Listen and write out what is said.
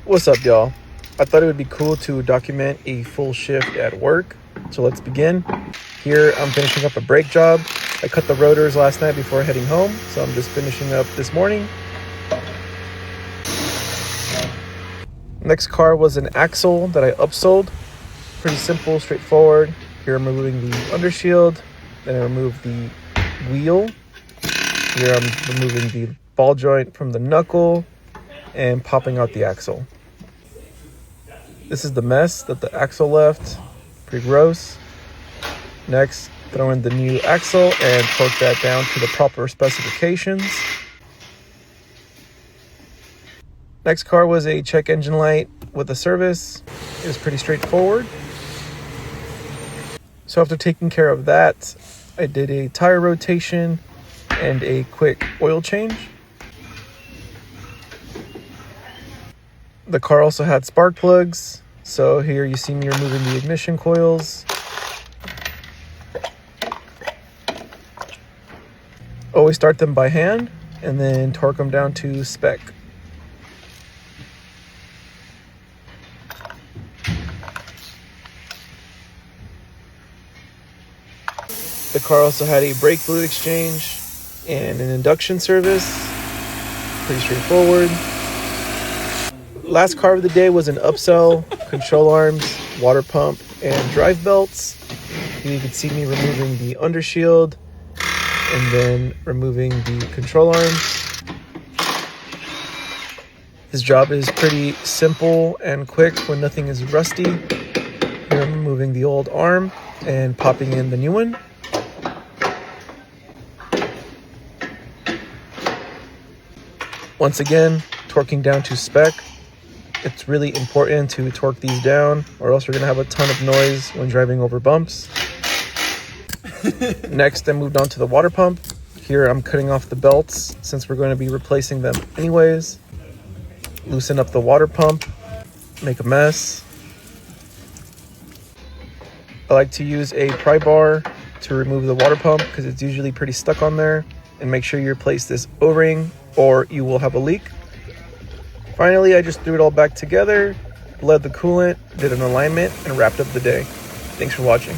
What's up, y'all? I thought it would be cool to document a full shift at work, so let's begin. Here, I'm finishing up a brake job. I cut the rotors last night before heading home, so I'm just finishing up this morning. Next car was an axle that I upsoled. Pretty simple, straightforward. Here I'm removing the undershield, then I remove the wheel. Here I'm removing the ball joint from the knuckle and popping out the axle. This is the mess that the axle left. Pretty gross. Next, throw in the new axle and torque that down to the proper specifications. Next car was a check engine light with a service. It was pretty straightforward. So after taking care of that, I did a tire rotation and a quick oil change. The car also had spark plugs, so here you see me removing the ignition coils. Always start them by hand and then torque them down to spec. The car also had a brake fluid exchange and an induction service. Pretty straightforward. Last car of the day was an upsell, control arms, water pump, and drive belts. Here you can see me removing the undershield and then removing the control arms. This job is pretty simple and quick when nothing is rusty. Here I'm removing the old arm and popping in the new one. Once again, torquing down to spec. It's really important to torque these down or else you're going to have a ton of noise when driving over bumps. Next, I moved on to the water pump. Here I'm cutting off the belts since we're going to be replacing them anyways. Loosen up the water pump, make a mess. I like to use a pry bar to remove the water pump because it's usually pretty stuck on there. And make sure you replace this O-ring or you will have a leak. Finally, I just threw it all back together, bled the coolant, did an alignment, and wrapped up the day. Thanks for watching.